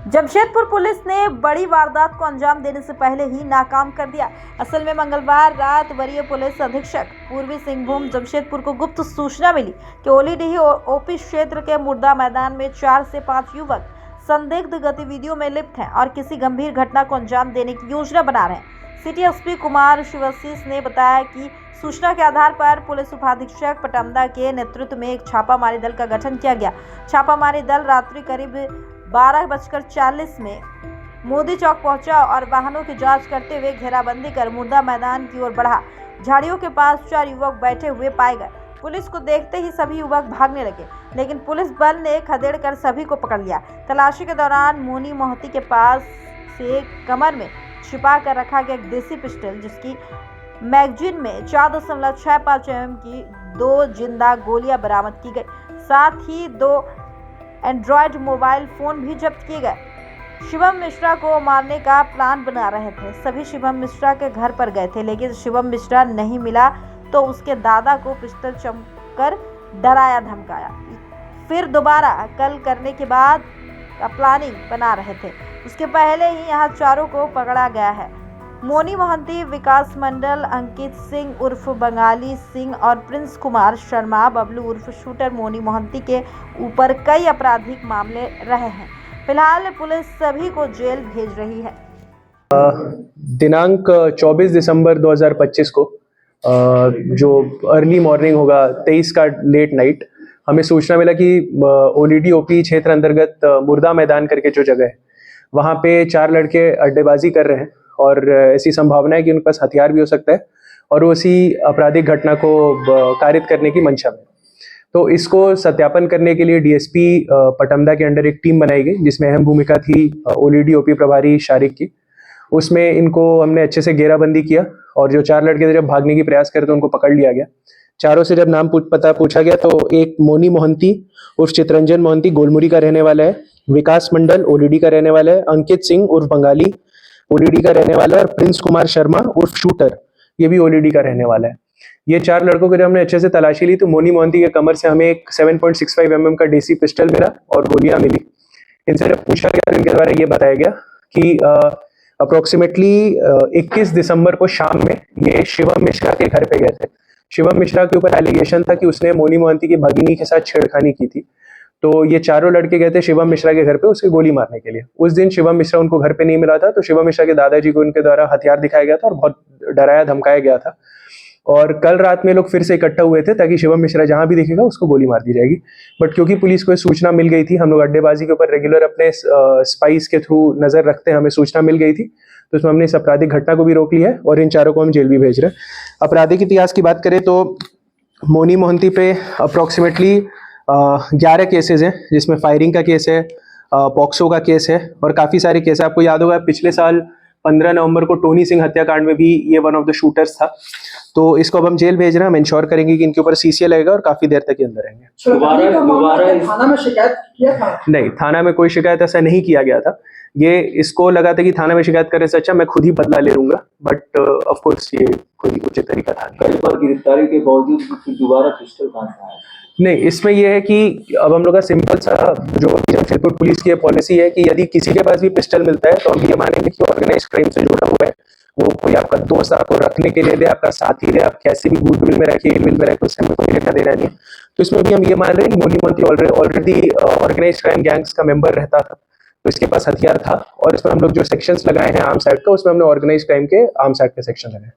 Jamshedpur police ने बड़ी वारदात को अंजाम देने से पहले ही नाकाम कर दिया। असल में मंगलवार रात वरीय पुलिस अधीक्षक पूर्वी सिंहभूम जमशेदपुर को गुप्त सूचना मिली कि ओलीडीह ओपी क्षेत्र के मुर्दा मैदान में 4 से 5 युवक संदिग्ध गतिविधियों में लिप्त हैं और किसी गंभीर घटना को अंजाम देने की योजना बना रहे हैं। सिटी एसपी कुमार शिवाशीष ने बताया कि सूचना के आधार पर पुलिस उपाधीक्षक पटमदा के नेतृत्व में एक छापामारी दल का गठन किया गया। छापामारी दल रात्रि करीब 12:40 में मोदी चौक पहुंचा और वाहनों की जांच करते हुए घेराबंदी कर मुर्दा मैदान की ओर बढ़ा। झाड़ियों के पास 4 युवक बैठे हुए पाए गए। पुलिस को देखते ही सभी युवक भागने लगे, लेकिन पुलिस बल ने खदेड़ कर सभी को पकड़ लिया। तलाशी के दौरान मोनी मोहती के पास से कमर में छिपा कर रखा गया एक देसी पिस्टल, जिसकी मैगजीन में 4.65 mm की 2 जिंदा गोलियां बरामद की गई। साथ ही 2 एंड्रॉयड मोबाइल फोन भी जब्त किए गए। शिवम मिश्रा को मारने का प्लान बना रहे थे। सभी शिवम मिश्रा के घर पर गए थे, लेकिन शिवम मिश्रा नहीं मिला तो उसके दादा को पिस्टल चमकर डराया धमकाया। फिर दोबारा कल करने के बाद का प्लानिंग बना रहे थे। उसके पहले ही यहाँ चारों को पकड़ा गया है। मोनी मोहंती, विकास मंडल, अंकित सिंह उर्फ बंगाली सिंह और प्रिंस कुमार शर्मा बबलू उर्फ शूटर मोनी मोहंती के ऊपर कई आपराधिक मामले रहे हैं। फिलहाल पुलिस सभी को जेल भेज रही है। दिनांक 24 दिसंबर 2025 को जो अर्ली मॉर्निंग होगा 23 का लेट नाइट, हमें सूचना मिला कि ओलीडी ओपी क्षेत्र अंतर्गत मुर्दा मैदान करके जो जगह है, वहाँ पे 4 लड़के अड्डेबाजी कर रहे हैं और ऐसी संभावना है कि उनके पास हथियार भी हो सकता है और वो उसी आपराधिक घटना को कारित करने की मंशा में। तो इसको सत्यापन करने के लिए डीएसपी पटमदा के अंडर एक टीम बनाई गई, जिसमें अहम भूमिका थी ओलीडी ओपी प्रभारी शारिक की। उसमें इनको हमने अच्छे से घेराबंदी किया और जो 4 लड़के जब भागने की प्रयास करे तो उनको पकड़ लिया गया। चारों से जब नाम पता पूछा गया तो एक मोनी मोहंती उर्फ चितरंजन मोहंती गोलमुरी का रहने वाला है, विकास मंडल ओलीडी का रहने वाला है, अंकित सिंह उर्फ बंगाली ओलीडी का रहने वाला है और प्रिंस कुमार शर्मा उर्फ शूटर ये भी ओलीडी का रहने वाला है। ये 4 लड़कों को जब हमने अच्छे से तलाशी ली तो मोनी मोहंती के कमर से हमें एक 7.65 mm का देसी पिस्टल मिला और गोलियां मिली। इनसे जब पूछा गया तो इनके द्वारा ये बताया गया कि अप्रोक्सीमेटली 21 दिसंबर को शाम में ये शिवम मिश्रा के घर पे गए थे। शिवम मिश्रा के ऊपर एलिगेशन था कि उसने मोनी मोहंती की भगिनी के साथ छेड़खानी की थी। तो ये चारों लड़के गए थे शिवम मिश्रा के घर पे उसकी गोली मारने के लिए। उस दिन शिवम मिश्रा उनको घर पे नहीं मिला था, तो शिवम मिश्रा के दादाजी को उनके द्वारा हथियार दिखाया गया था और बहुत डराया धमकाया गया था। और कल रात में लोग फिर से इकट्ठा हुए थे ताकि शिवम मिश्रा जहां भी दिखेगा उसको गोली मार दी जाएगी। बट क्योंकि पुलिस को सूचना मिल गई थी, हम लोग अड्डेबाजी के ऊपर रेगुलर अपने स्पाइस के थ्रू नजर रखते हैं, हमें सूचना मिल गई थी, तो इसमें हमने इस आपराधिक घटना को भी रोक लिया है और इन चारों को हम जेल भी भेज रहे हैं। आपराधिक इतिहास की बात करें तो मोनी मोहंती पे अप्रोक्सीमेटली 11 केसेस हैं, जिसमें फायरिंग का केस है, पॉक्सो का केस है और काफी सारे केस है। आपको याद होगा पिछले साल 15 नवंबर को टोनी सिंह हत्याकांड में भी ये वन ऑफ द शूटर्स था। तो इसको अब हम जेल भेज रहे हैं। हम इंश्योर करेंगे कि इनके ऊपर सीसीए लगेगा और काफी देर तक ये अंदर रहेंगे। थाना में शिकायत किया था? नहीं, थाना में कोई शिकायत ऐसा नहीं किया गया था। ये इसको लगा था कि थाना में शिकायत करने से अच्छा मैं खुद ही बदला ले लूंगा, बट ऑफ कोर्स ये कोई उचित तरीका था। कई बार गिरफ्तारी के बावजूद दोबारा पिस्टल कहां से आया? नहीं, इसमें यह है कि अब हम लोग का सिंपल सा जो जमशेदपुर पुलिस की पॉलिसी है कि यदि किसी के पास भी पिस्टल मिलता है तो हम ये मानेंगे कि ऑर्गेनाइज क्राइम से जुड़ा हुआ है। वो कोई आपका दोस्त आपको रखने के लिए दे, आपका साथी दे, आप कैसे भी गुडविल में रखिए, इलविल में रखिए, उससे हमें कोई लेना देना नहीं। तो इसमें भी हम ये मान रहे हैं कि Moni Mohanty already organise crime gangs का मेंबर रहता था, तो इसके पास हथियार था और इसमें हम लोग जो सेक्शंस लगाए हैं आर्म्स एक्ट का, उसमें हमने ऑर्गेनाइज क्राइम के आर्म्स एक्ट के सेक्शन लगाए।